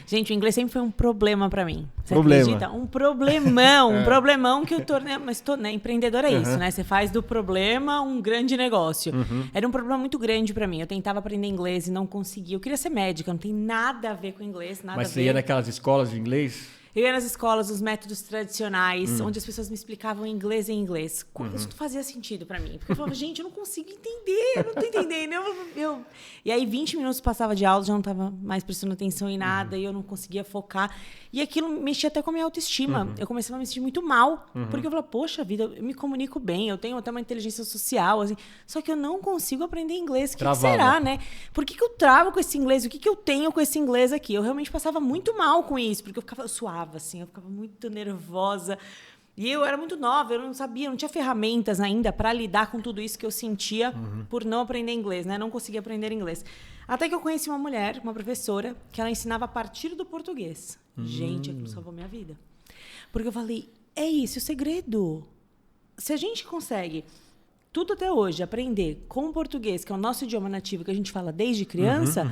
Gente, o inglês sempre foi um problema pra mim. Você Problema. acredita? Um problemão, um problemão que eu tornei... Mas empreendedora é isso, né? Você faz do problema um grande negócio. Era um problema muito grande pra mim. Eu tentava aprender inglês e não conseguia. Eu queria ser médica, não tem nada a ver com inglês, nada a ver. Mas você ia naquelas escolas de inglês? Eu ia nas escolas, os métodos tradicionais, onde as pessoas me explicavam inglês em inglês. Isso não fazia sentido pra mim. Porque eu falava, gente, eu não consigo entender, eu não tô entendendo. E aí, 20 minutos passava de aula, já não tava mais prestando atenção em nada, e eu não conseguia focar. E aquilo mexia até com a minha autoestima. Eu comecei a me sentir muito mal. Porque eu falava, poxa vida, eu me comunico bem, eu tenho até uma inteligência social, assim, só que eu não consigo aprender inglês. O que será, né? Por que eu travo com esse inglês? O que eu tenho com esse inglês aqui? Eu realmente passava muito mal com isso, porque eu suava. Assim, eu ficava muito nervosa. E eu era muito nova, eu não sabia, não tinha ferramentas ainda para lidar com tudo isso que eu sentia por não aprender inglês, né? Não conseguia aprender inglês. Até que eu conheci uma mulher, uma professora, que ela ensinava a partir do português. Gente, aquilo salvou minha vida. Porque eu falei, é isso o segredo. Se a gente consegue, tudo até hoje, aprender com o português, que é o nosso idioma nativo, que a gente fala desde criança,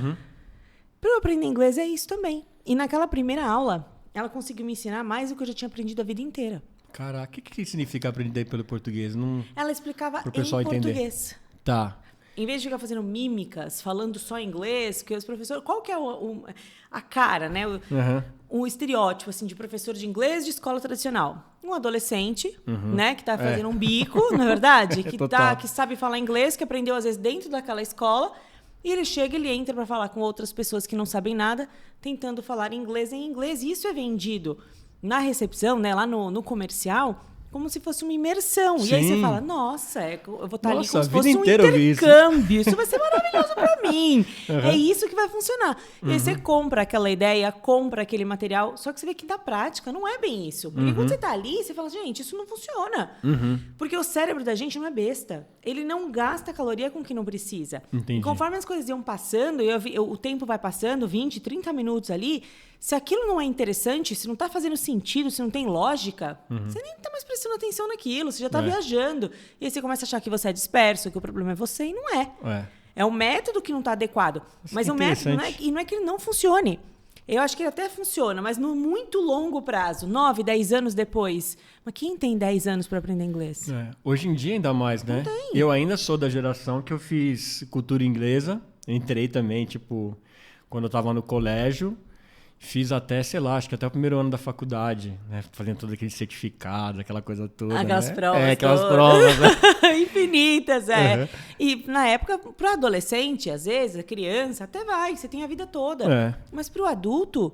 para eu aprender inglês é isso também. E naquela primeira aula, ela conseguiu me ensinar mais do que eu já tinha aprendido a vida inteira. Caraca, o que significa aprender pelo português? Não... Ela explicava em Português. português. Tá. Em vez de ficar fazendo mímicas, falando só inglês, que os professores... Qual que é a cara, né? O estereótipo, assim, de professor de inglês de escola tradicional. Um adolescente, né? Que tá fazendo um bico, não é verdade? Que sabe falar inglês, que aprendeu, às vezes, dentro daquela escola. E ele chega, ele entra para falar com outras pessoas que não sabem nada, tentando falar inglês em inglês. E isso é vendido na recepção, né, lá no comercial, como se fosse uma imersão. Sim. E aí você fala, nossa, eu vou estar ali como se fosse um intercâmbio. Isso vai ser maravilhoso para mim. É isso que vai funcionar. E aí você compra aquela ideia, compra aquele material, só que você vê que na prática não é bem isso. Porque quando você está ali, você fala, gente, isso não funciona. Porque o cérebro da gente não é besta. Ele não gasta caloria com o que não precisa. Entendi. E conforme as coisas iam passando, o tempo vai passando, 20, 30 minutos ali, se aquilo não é interessante, se não está fazendo sentido, se não tem lógica, você nem está mais prestando atenção naquilo, você já está viajando. E aí você começa a achar que você é disperso, que o problema é você, e não é. É o método que não está adequado. Mas o método não é que ele não funcione. Eu acho que ele até funciona, mas no muito longo prazo, 9, 10 anos depois. Mas quem tem 10 anos para aprender inglês? Hoje em dia ainda mais, né? Não tem. Eu ainda sou da geração que eu fiz cultura inglesa. Entrei também, tipo, quando eu estava no colégio. Fiz até, sei lá, acho que até o primeiro ano da faculdade, né? Fazendo todo aquele certificado, aquela coisa toda. Aquelas provas. Aquelas provas, né? Infinitas, E na época, para o adolescente, às vezes, a criança, até vai, você tem a vida toda. Mas para o adulto,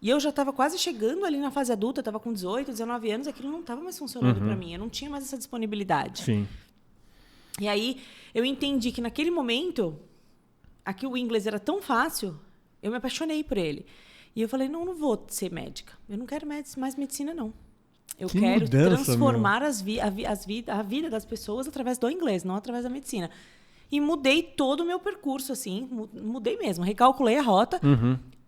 e eu já estava quase chegando ali na fase adulta, estava com 18, 19 anos, aquilo não estava mais funcionando para mim, eu não tinha mais essa disponibilidade. Sim. E aí, eu entendi que naquele momento, aqui o inglês era tão fácil, eu me apaixonei por ele. E eu falei, não vou ser médica. Eu não quero mais medicina, não. Eu quero transformar a vida das pessoas através do inglês, não através da medicina. E mudei todo o meu percurso, assim. Mudei mesmo. Recalculei a rota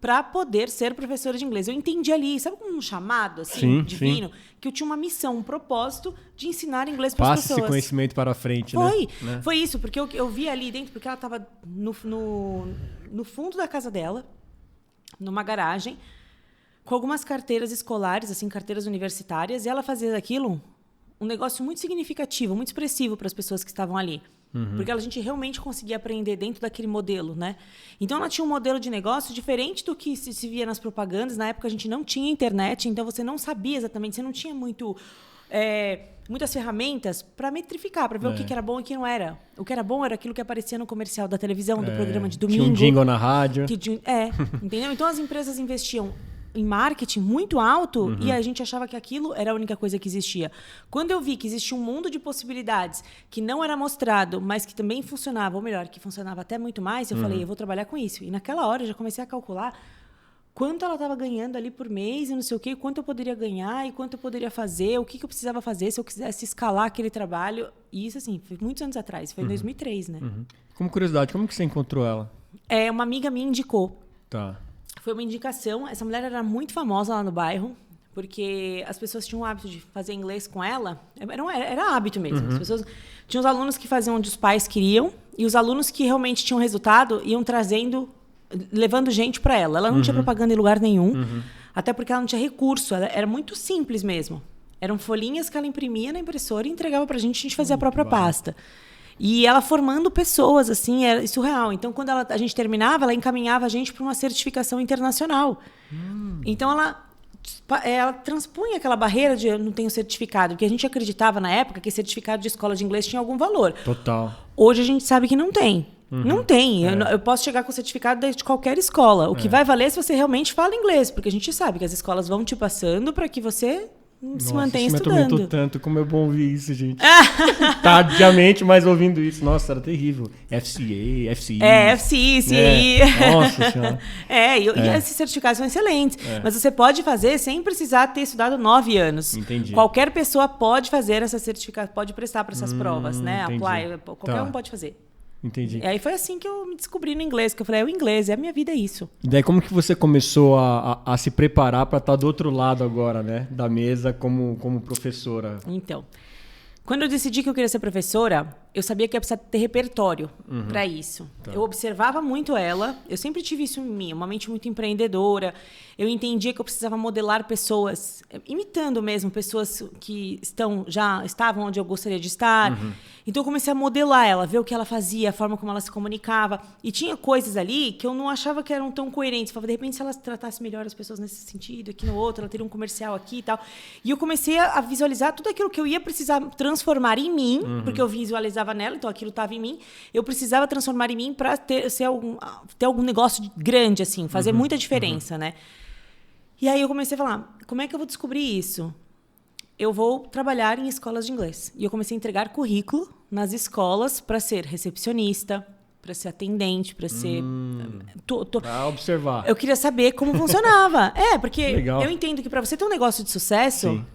para poder ser professora de inglês. Eu entendi ali, sabe como um chamado, assim, divino? Que eu tinha uma missão, um propósito de ensinar inglês para as pessoas. Passe esse conhecimento para frente, né? Foi isso, porque eu vi ali dentro, porque ela estava no fundo da casa dela, numa garagem, com algumas carteiras escolares, assim, carteiras universitárias, e ela fazia daquilo um negócio muito significativo, muito expressivo para as pessoas que estavam ali. Porque a gente realmente conseguia aprender dentro daquele modelo, né? Então, ela tinha um modelo de negócio diferente do que se via nas propagandas. Na época, a gente não tinha internet, então você não sabia exatamente, você não tinha muitas ferramentas para metrificar, para ver o que era bom e o que não era. O que era bom era aquilo que aparecia no comercial da televisão, do programa de domingo. Tinha um jingle na rádio. Entendeu? Então, as empresas investiam em marketing muito alto e a gente achava que aquilo era a única coisa que existia. Quando eu vi que existia um mundo de possibilidades que não era mostrado, mas que também funcionava, ou melhor, que funcionava até muito mais, eu falei, eu vou trabalhar com isso. E naquela hora eu já comecei a calcular quanto ela estava ganhando ali por mês e não sei o quê, quanto eu poderia ganhar e quanto eu poderia fazer, o que eu precisava fazer se eu quisesse escalar aquele trabalho. E isso, assim, foi muitos anos atrás, foi em 2003, né? Como curiosidade, como que você encontrou ela? Uma amiga minha indicou. Tá. Foi uma indicação. Essa mulher era muito famosa lá no bairro, porque as pessoas tinham o hábito de fazer inglês com ela. Era hábito mesmo. As pessoas tinham os alunos que faziam onde os pais queriam e os alunos que realmente tinham resultado iam trazendo levando gente para ela. Ela não tinha propaganda em lugar nenhum, até porque ela não tinha recurso. Ela era muito simples mesmo. Eram folhinhas que ela imprimia na impressora e entregava pra gente, a gente fazia a própria pasta. E ela formando pessoas, assim, era surreal. Então, quando a gente terminava, ela encaminhava a gente para uma certificação internacional. Então, ela transpunha aquela barreira de eu não tenho certificado, porque a gente acreditava na época que certificado de escola de inglês tinha algum valor. Total. Hoje a gente sabe que não tem. Não tem. Eu posso chegar com certificado de qualquer escola. O que vai valer é se você realmente fala inglês, porque a gente sabe que as escolas vão te passando para que você se mantenha estudando. Nossa, me tanto como é bom ouvir isso, gente. Tardiamente, mas ouvindo isso. Nossa, era terrível. FCA, FCI. FCI, CI. Nossa Senhora. E esses certificados são excelentes. Mas você pode fazer sem precisar ter estudado 9 anos. Entendi. Qualquer pessoa pode fazer essa certificação, pode prestar para essas provas, né? Entendi. Apply, qualquer um pode fazer. Entendi. E aí foi assim que eu me descobri no inglês, que eu falei, o inglês, a minha vida é isso. E daí como que você começou a se preparar para estar do outro lado agora, né? Da mesa como professora? Então, quando eu decidi que eu queria ser professora, eu sabia que ia precisar ter repertório para isso. Tá. Eu observava muito ela, eu sempre tive isso em mim, uma mente muito empreendedora. Eu entendia que eu precisava modelar pessoas, imitando mesmo pessoas que já estavam onde eu gostaria de estar. Então eu comecei a modelar ela, ver o que ela fazia, a forma como ela se comunicava. E tinha coisas ali que eu não achava que eram tão coerentes. Eu falava, de repente, se ela tratasse melhor as pessoas nesse sentido, aqui no outro, ela teria um comercial aqui e tal. E eu comecei a visualizar tudo aquilo que eu ia precisar transformar em mim, porque eu visualizava nela, então aquilo estava em mim. Eu precisava transformar em mim para ter algum negócio grande, assim, fazer muita diferença, né? E aí eu comecei a falar, como é que eu vou descobrir isso? Eu vou trabalhar em escolas de inglês. E eu comecei a entregar currículo nas escolas para ser recepcionista, para ser atendente, para ser... Para observar. Eu queria saber como funcionava. Porque Legal. Eu entendo que para você ter um negócio de sucesso, Sim.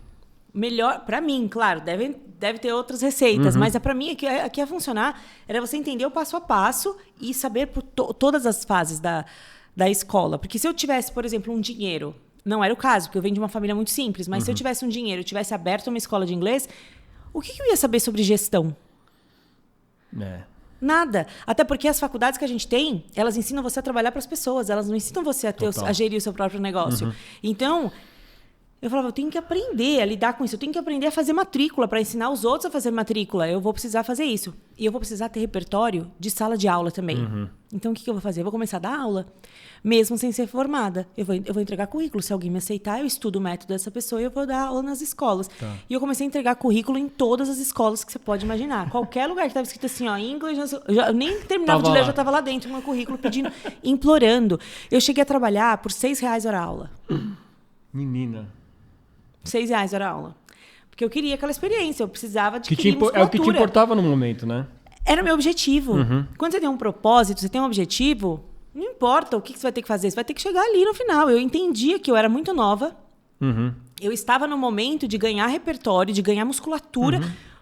melhor... Para mim, claro, deve ter outras receitas, mas para mim, a que ia funcionar era você entender o passo a passo e saber por todas as fases da escola. Porque se eu tivesse, por exemplo, um dinheiro... Não era o caso, porque eu venho de uma família muito simples. Mas se eu tivesse um dinheiro, eu tivesse aberto uma escola de inglês, o que eu ia saber sobre gestão? Nada. Até porque as faculdades que a gente tem, elas ensinam você a trabalhar para as pessoas. Elas não ensinam você a gerir o seu próprio negócio. Então, eu falava, eu tenho que aprender a lidar com isso. Eu tenho que aprender a fazer matrícula para ensinar os outros a fazer matrícula. Eu vou precisar fazer isso. E eu vou precisar ter repertório de sala de aula também. Então, o que eu vou fazer? Eu vou começar a dar aula, mesmo sem ser formada. Eu vou entregar currículo. Se alguém me aceitar, eu estudo o método dessa pessoa e eu vou dar aula nas escolas. Tá. E eu comecei a entregar currículo em todas as escolas que você pode imaginar. Qualquer lugar que estava escrito assim, English... Eu nem terminava de ler, eu já estava lá dentro, com meu currículo, pedindo, implorando. Eu cheguei a trabalhar por R$6 hora aula. Menina... R$6 hora aula. Porque eu queria aquela experiência, eu precisava de musculatura. É o que te importava no momento, né? Era o meu objetivo. Quando você tem um propósito, você tem um objetivo, não importa o que você vai ter que fazer, você vai ter que chegar ali no final. Eu entendia que eu era muito nova, eu estava no momento de ganhar repertório, de ganhar musculatura,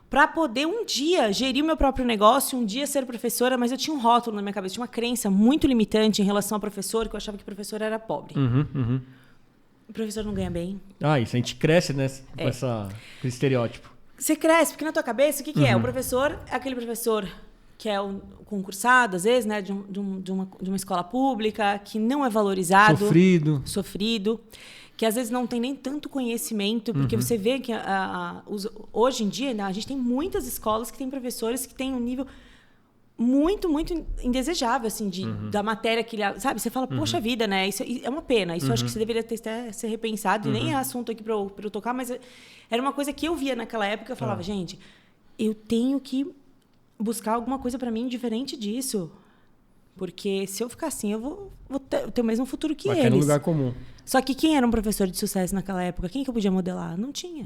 para poder um dia gerir o meu próprio negócio, um dia ser professora, mas eu tinha um rótulo na minha cabeça, tinha uma crença muito limitante em relação ao professor, que eu achava que professor era pobre. O professor não ganha bem. Isso a gente cresce, né? Com esse estereótipo. Você cresce, porque na tua cabeça, o que é? O professor é aquele professor que é um concursado, às vezes, né? De uma escola pública, que não é valorizado. Sofrido. Que às vezes não tem nem tanto conhecimento, porque você vê que hoje em dia, né, a gente tem muitas escolas que têm professores que têm um nível... muito, muito indesejável, assim, da matéria que ele... Sabe? Você fala, poxa vida, né? Isso é uma pena. Isso eu acho que você deveria ser repensado. E nem é assunto aqui para eu tocar, mas era uma coisa que eu via naquela época. Eu falava, gente, eu tenho que buscar alguma coisa para mim diferente disso. Porque se eu ficar assim, eu vou ter o mesmo futuro que eles. Vai ter um lugar comum. Só que quem era um professor de sucesso naquela época? Quem que eu podia modelar? Não tinha.